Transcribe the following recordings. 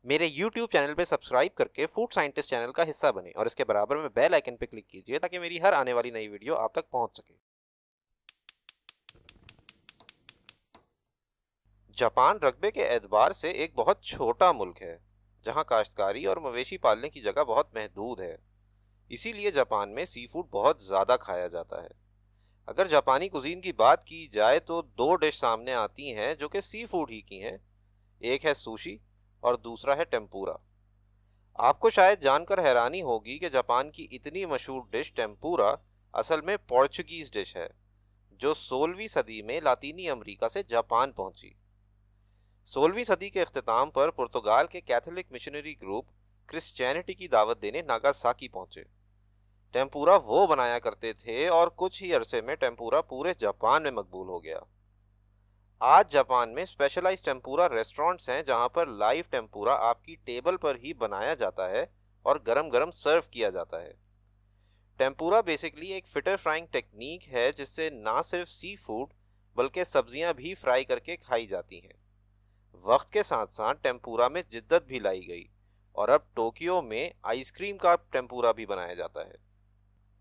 मेरे YouTube channel पे subscribe करके फूड साइंटिस्ट चैनल का हिस्सा बने और इसके बराबर में बेल आइकन पे क्लिक कीजिए ताकि मेरी हर आने वाली नई वीडियो आप तक पहुंच सके। जापान रकबे के एतबार से एक बहुत छोटा मुल्क है, जहां काश्तकारी और मवेशी पालने की जगह बहुत महदूद है। इसीलिए जापान में सी फूड बहुत ज़्यादा खाया जाता है। अगर जापानी कुजीन की बात की जाए तो दो डिश सामने आती हैं जो कि सी फूड ही की हैं। एक है सुशी और दूसरा है टेम्पुरा। आपको शायद जानकर हैरानी होगी कि जापान की इतनी मशहूर डिश टेम्पुरा असल में पोर्चुगीज डिश है, जो 16वीं सदी में लातीनी अमेरिका से जापान पहुंची। 16वीं सदी के अख्ताम पर पुर्तगाल के कैथोलिक मिशनरी ग्रुप क्रिश्चियनिटी की दावत देने नागासाकी पहुंचे। टेम्पुरा वो बनाया करते थे और कुछ ही अरसे में टेम्पुरा पूरे जापान में मकबूल हो गया। आज जापान में स्पेशलाइज्ड टेम्पुरा रेस्टोरेंट्स हैं जहां पर लाइव टेम्पुरा आपकी टेबल पर ही बनाया जाता है और गरम गरम सर्व किया जाता है। टेम्पुरा बेसिकली एक फिटर फ्राइंग टेक्निक है जिससे ना सिर्फ सी फूड बल्कि सब्जियां भी फ्राई करके खाई जाती हैं। वक्त के साथ साथ टेम्पुरा में जिद्दत भी लाई गई और अब टोक्यो में आइसक्रीम का टेम्पुरा भी बनाया जाता है।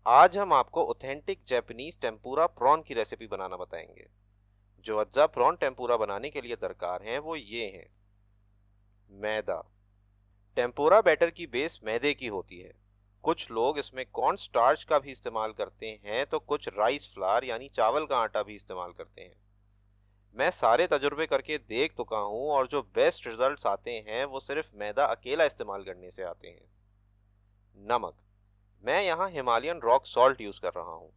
आज हम आपको ऑथेंटिक जापानीज टेम्पुरा प्रॉन की रेसिपी बनाना बताएंगे। जो अज्जा प्रॉन टेम्पुरा बनाने के लिए दरकार हैं वो ये हैं। मैदा। टेम्पुरा बैटर की बेस मैदे की होती है। कुछ लोग इसमें कॉर्न स्टार्च का भी इस्तेमाल करते हैं तो कुछ राइस फ्लावर यानी चावल का आटा भी इस्तेमाल करते हैं। मैं सारे तजुर्बे करके देख चुका हूँ और जो बेस्ट रिजल्ट्स आते हैं वो सिर्फ मैदा अकेला इस्तेमाल करने से आते हैं। नमक। मैं यहाँ हिमालयन रॉक सॉल्ट यूज़ कर रहा हूँ।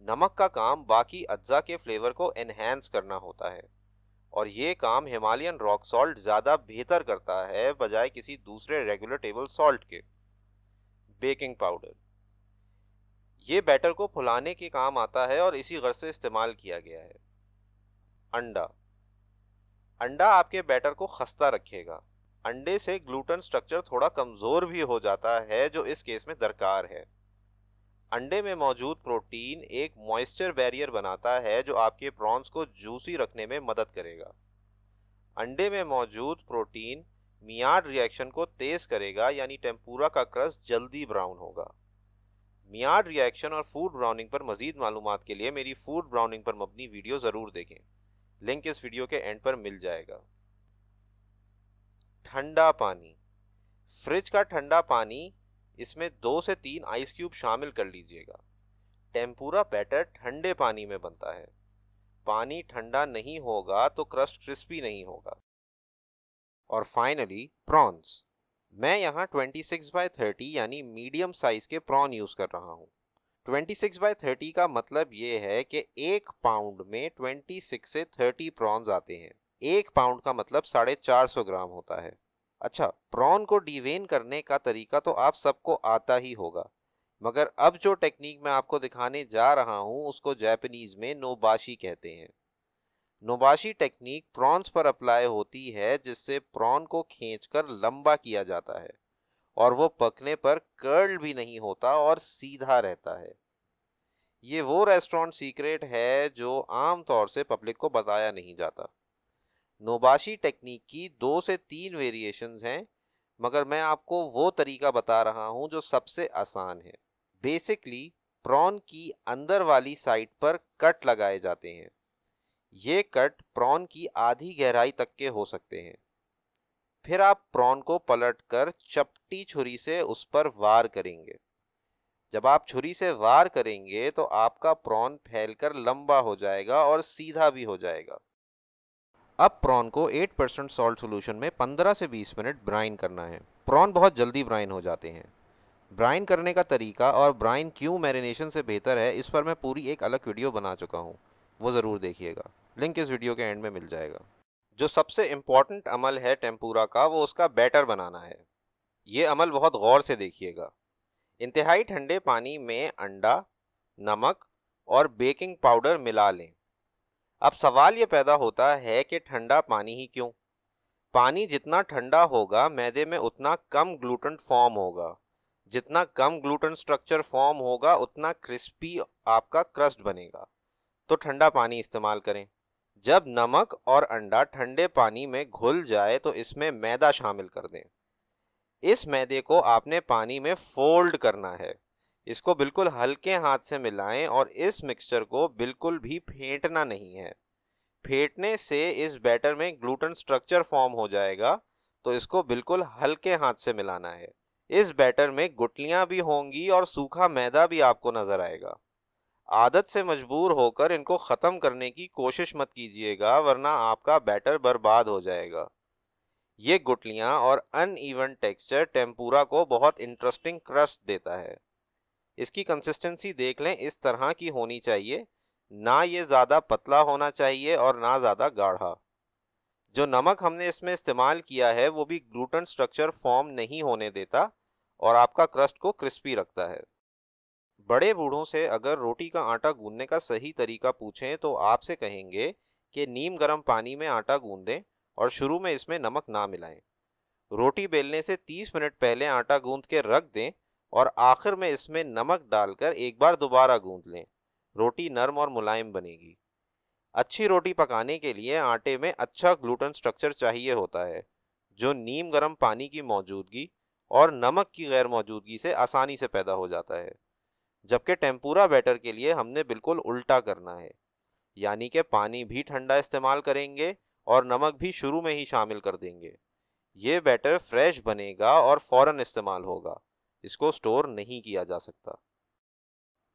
नमक का काम बाकी अज्जा के फ्लेवर को एनहेंस करना होता है और ये काम हिमालयन रॉक सॉल्ट ज़्यादा बेहतर करता है बजाय किसी दूसरे रेगुलर टेबल सॉल्ट के। Baking powder. ये बैटर को फुलाने के काम आता है और इसी गर्ज से इस्तेमाल किया गया है। अंडा। अंडा आपके बैटर को खस्ता रखेगा। अंडे से ग्लूटेन स्ट्रक्चर थोड़ा कमज़ोर भी हो जाता है जो इस केस में दरकार है। अंडे में मौजूद प्रोटीन एक मॉइस्चर बैरियर बनाता है जो आपके प्रॉन्स को जूसी रखने में मदद करेगा। अंडे में मौजूद प्रोटीन मियाड रिएक्शन को तेज करेगा यानी टेम्पुरा का क्रस्ट जल्दी ब्राउन होगा। मियाड रिएक्शन और फूड ब्राउनिंग पर मजीद मालूमात के लिए मेरी फूड ब्राउनिंग पर मबनी वीडियो ज़रूर देखें। लिंक इस वीडियो के एंड पर मिल जाएगा। ठंडा पानी। फ्रिज का ठंडा पानी, इसमें 2 से 3 आइस क्यूब शामिल कर लीजिएगा। टेम्पुरा बैटर ठंडे पानी में बनता है। पानी ठंडा नहीं होगा तो क्रस्ट क्रिस्पी नहीं होगा। और फाइनली प्रॉन्स। मैं यहाँ 26/30 यानी मीडियम साइज के प्रॉन यूज़ कर रहा हूँ। 26/30 का मतलब ये है कि 1 पाउंड में 26 से 30 प्रॉन्स आते हैं। 1 पाउंड का मतलब 450 ग्राम होता है। अच्छा, प्रॉन को डिवेन करने का तरीका तो आप सबको आता ही होगा, मगर अब जो टेक्निक मैं आपको दिखाने जा रहा हूँ उसको जापानीज में नोबाशी कहते हैं। नोबाशी टेक्निक प्रॉन्स पर अप्लाई होती है जिससे प्रॉन को खींचकर लंबा किया जाता है और वो पकने पर कर्ल भी नहीं होता और सीधा रहता है। ये वो रेस्टोरेंट सीक्रेट है जो आम तौर से पब्लिक को बताया नहीं जाता। नोबाशी टेक्निक की 2 से 3 वेरिएशंस हैं, मगर मैं आपको वो तरीका बता रहा हूँ जो सबसे आसान है। बेसिकली प्रॉन की अंदर वाली साइड पर कट लगाए जाते हैं। ये कट प्रॉन की आधी गहराई तक के हो सकते हैं। फिर आप प्रॉन को पलटकर चपटी छुरी से उस पर वार करेंगे। जब आप छुरी से वार करेंगे तो आपका प्रॉन फैलकर लंबा हो जाएगा और सीधा भी हो जाएगा। अब प्रॉन को 8% सॉल्ट सोल्यूशन में 15 से 20 मिनट ब्राइन करना है। प्रॉन बहुत जल्दी ब्राइन हो जाते हैं। ब्राइन करने का तरीका और ब्राइन क्यों मैरिनेशन से बेहतर है इस पर मैं पूरी एक अलग वीडियो बना चुका हूँ, वो ज़रूर देखिएगा। लिंक इस वीडियो के एंड में मिल जाएगा। जो सबसे इम्पॉर्टेंट अमल है टेम्पुरा का वो उसका बैटर बनाना है। ये अमल बहुत गौर से देखिएगा। इंतहाई ठंडे पानी में अंडा, नमक और बेकिंग पाउडर मिला लें। अब सवाल ये पैदा होता है कि ठंडा पानी ही क्यों? पानी जितना ठंडा होगा मैदे में उतना कम ग्लूटेन फॉर्म होगा। जितना कम ग्लूटेन स्ट्रक्चर फॉर्म होगा उतना क्रिस्पी आपका क्रस्ट बनेगा। तो ठंडा पानी इस्तेमाल करें। जब नमक और अंडा ठंडे पानी में घुल जाए तो इसमें मैदा शामिल कर दें। इस मैदे को आपने पानी में फोल्ड करना है। इसको बिल्कुल हल्के हाथ से मिलाएं और इस मिक्सचर को बिल्कुल भी फेंटना नहीं है। फेंटने से इस बैटर में ग्लूटेन स्ट्रक्चर फॉर्म हो जाएगा, तो इसको बिल्कुल हल्के हाथ से मिलाना है। इस बैटर में गुठलियां भी होंगी और सूखा मैदा भी आपको नजर आएगा। आदत से मजबूर होकर इनको खत्म करने की कोशिश मत कीजिएगा, वरना आपका बैटर बर्बाद हो जाएगा। ये गुठलियां और अनइवन टेक्सचर टेम्पुरा को बहुत इंटरेस्टिंग क्रस्ट देता है। इसकी कंसिस्टेंसी देख लें, इस तरह की होनी चाहिए, ना ये ज़्यादा पतला होना चाहिए और ना ज़्यादा गाढ़ा। जो नमक हमने इसमें इस्तेमाल किया है वो भी ग्लूटेन स्ट्रक्चर फॉर्म नहीं होने देता और आपका क्रस्ट को क्रिस्पी रखता है। बड़े बूढ़ों से अगर रोटी का आटा गूंदने का सही तरीका पूछें तो आपसे कहेंगे कि नीम गर्म पानी में आटा गूंदें और शुरू में इसमें नमक ना मिलाएं। रोटी बेलने से 30 मिनट पहले आटा गूंद के रख दें और आखिर में इसमें नमक डालकर एक बार दोबारा गूंद लें। रोटी नरम और मुलायम बनेगी। अच्छी रोटी पकाने के लिए आटे में अच्छा ग्लूटेन स्ट्रक्चर चाहिए होता है, जो नीम गर्म पानी की मौजूदगी और नमक की गैर मौजूदगी से आसानी से पैदा हो जाता है। जबकि टेम्पुरा बैटर के लिए हमने बिल्कुल उल्टा करना है, यानी कि पानी भी ठंडा इस्तेमाल करेंगे और नमक भी शुरू में ही शामिल कर देंगे। ये बैटर फ्रेश बनेगा और फौरन इस्तेमाल होगा। इसको स्टोर नहीं किया जा सकता।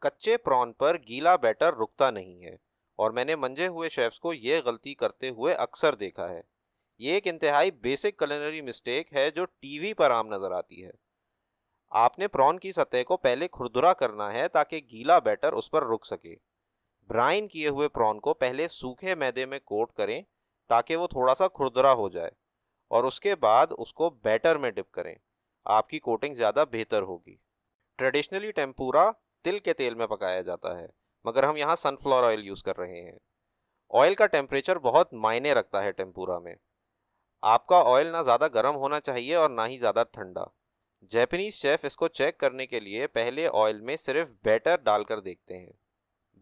कच्चे प्रॉन पर गीला बैटर रुकता नहीं है और मैंने मंजे हुए शेफ्स को ये गलती करते हुए अक्सर देखा है। ये एक इंतहाई बेसिक कुलिनरी मिस्टेक है जो टीवी पर आम नजर आती है। आपने प्रॉन की सतह को पहले खुरदुरा करना है ताकि गीला बैटर उस पर रुक सके। ब्राइन किए हुए प्रॉन को पहले सूखे मैदे में कोट करें ताकि वो थोड़ा सा खुरदुरा हो जाए और उसके बाद उसको बैटर में डिप करें। आपकी कोटिंग ज़्यादा बेहतर होगी। ट्रेडिशनली टेम्पुरा तिल के तेल में पकाया जाता है, मगर हम यहाँ सनफ्लावर ऑयल यूज़ कर रहे हैं। ऑयल का टेम्परेचर बहुत मायने रखता है टेम्पुरा में। आपका ऑयल ना ज़्यादा गर्म होना चाहिए और ना ही ज़्यादा ठंडा। जैपनीज शेफ इसको चेक करने के लिए पहले ऑयल में सिर्फ बैटर डालकर देखते हैं।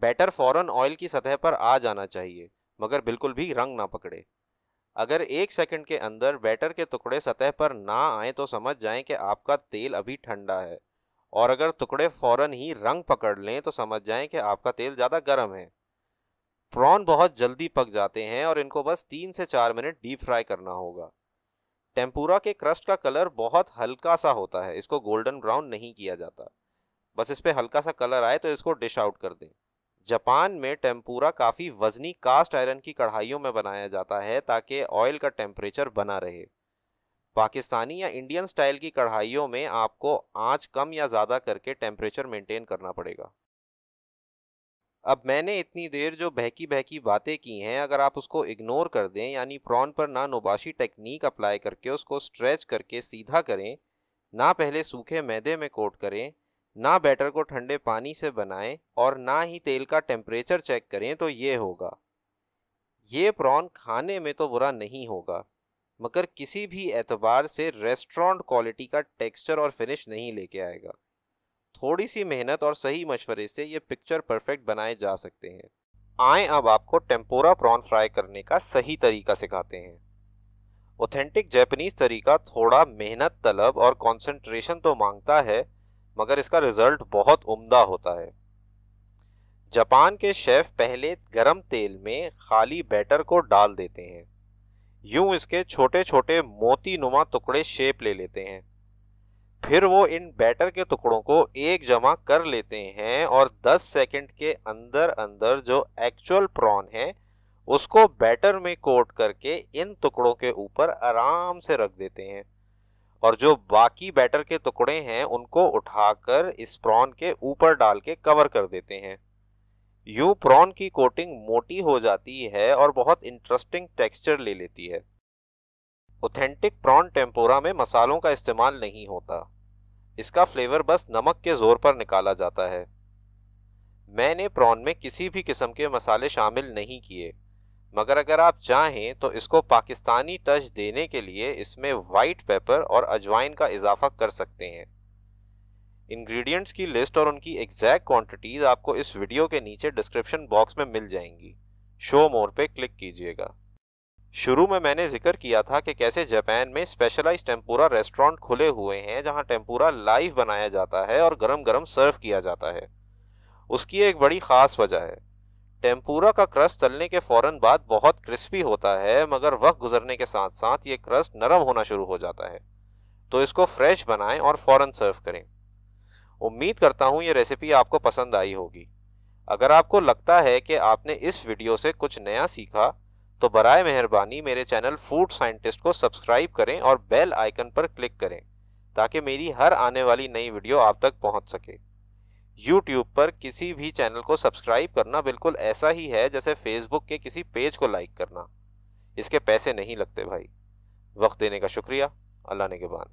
बैटर फौरन ऑयल की सतह पर आ जाना चाहिए, मगर बिल्कुल भी रंग ना पकड़े। अगर 1 सेकंड के अंदर बैटर के टुकड़े सतह पर ना आए तो समझ जाएं कि आपका तेल अभी ठंडा है, और अगर टुकड़े फौरन ही रंग पकड़ लें तो समझ जाएं कि आपका तेल ज़्यादा गर्म है। प्रॉन बहुत जल्दी पक जाते हैं और इनको बस 3 से 4 मिनट डीप फ्राई करना होगा। टेम्पुरा के क्रस्ट का कलर बहुत हल्का सा होता है, इसको गोल्डन ब्राउन नहीं किया जाता। बस इस पे हल्का सा कलर आए तो इसको डिश आउट कर दें। जापान में टेम्पुरा काफ़ी वजनी कास्ट आयरन की कढ़ाइयों में बनाया जाता है ताकि ऑयल का टेम्परेचर बना रहे। पाकिस्तानी या इंडियन स्टाइल की कढ़ाइयों में आपको आंच कम या ज़्यादा करके टेम्परेचर मेंटेन करना पड़ेगा। अब मैंने इतनी देर जो बहकी बहकी बातें की हैं, अगर आप उसको इग्नोर कर दें, यानी प्रॉन पर ना नोबाशी टेक्निक अप्लाई करके उसको स्ट्रेच करके सीधा करें, ना पहले सूखे मैदे में कोट करें, ना बैटर को ठंडे पानी से बनाएं और ना ही तेल का टेम्परेचर चेक करें, तो ये होगा। ये प्रॉन खाने में तो बुरा नहीं होगा, मगर किसी भी एतबार से रेस्टोरेंट क्वालिटी का टेक्सचर और फिनिश नहीं लेके आएगा। थोड़ी सी मेहनत और सही मशवरे से ये पिक्चर परफेक्ट बनाए जा सकते हैं। आए अब आपको टेम्पोरा प्रॉन फ्राई करने का सही तरीका सिखाते हैं। ऑथेंटिक जापानीज तरीका थोड़ा मेहनत तलब और कंसंट्रेशन तो मांगता है, मगर इसका रिजल्ट बहुत उम्दा होता है। जापान के शेफ पहले गरम तेल में खाली बैटर को डाल देते हैं। यूं इसके छोटे छोटे मोती नुमा टुकड़े शेप ले लेते हैं। फिर वो इन बैटर के टुकड़ों को एक जमा कर लेते हैं और 10 सेकंड के अंदर अंदर जो एक्चुअल प्रॉन है उसको बैटर में कोट करके इन टुकड़ों के ऊपर आराम से रख देते हैं, और जो बाकी बैटर के टुकड़े हैं उनको उठाकर इस प्रॉन के ऊपर डाल के कवर कर देते हैं। यूं प्रॉन की कोटिंग मोटी हो जाती है और बहुत इंटरेस्टिंग टेक्सचर ले लेती है। ऑथेंटिक प्रॉन टेम्पोरा में मसालों का इस्तेमाल नहीं होता। इसका फ्लेवर बस नमक के जोर पर निकाला जाता है। मैंने प्रॉन में किसी भी किस्म के मसाले शामिल नहीं किए, मगर अगर आप चाहें तो इसको पाकिस्तानी टच देने के लिए इसमें वाइट पेपर और अजवाइन का इजाफा कर सकते हैं। इंग्रेडिएंट्स की लिस्ट और उनकी एग्जैक्ट क्वांटिटीज आपको इस वीडियो के नीचे डिस्क्रिप्शन बॉक्स में मिल जाएंगी। शो मोर पे क्लिक कीजिएगा। शुरू में मैंने जिक्र किया था कि कैसे जापान में स्पेशलाइज्ड टेम्पुरा रेस्टोरेंट खुले हुए हैं जहां टेम्पुरा लाइव बनाया जाता है और गरम गरम सर्व किया जाता है। उसकी एक बड़ी खास वजह है, टेम्पुरा का क्रस्ट तलने के फौरन बाद बहुत क्रिस्पी होता है, मगर वक्त गुजरने के साथ साथ ये क्रस्ट नरम होना शुरू हो जाता है। तो इसको फ्रेश बनाएं और फौरन सर्व करें। उम्मीद करता हूँ ये रेसिपी आपको पसंद आई होगी। अगर आपको लगता है कि आपने इस वीडियो से कुछ नया सीखा, तो बराए मेहरबानी मेरे चैनल फूड साइंटिस्ट को सब्सक्राइब करें और बेल आइकन पर क्लिक करें, ताकि मेरी हर आने वाली नई वीडियो आप तक पहुंच सके। YouTube पर किसी भी चैनल को सब्सक्राइब करना बिल्कुल ऐसा ही है जैसे फेसबुक के किसी पेज को लाइक करना। इसके पैसे नहीं लगते भाई। वक्त देने का शुक्रिया। अल्लाह ने के बाद।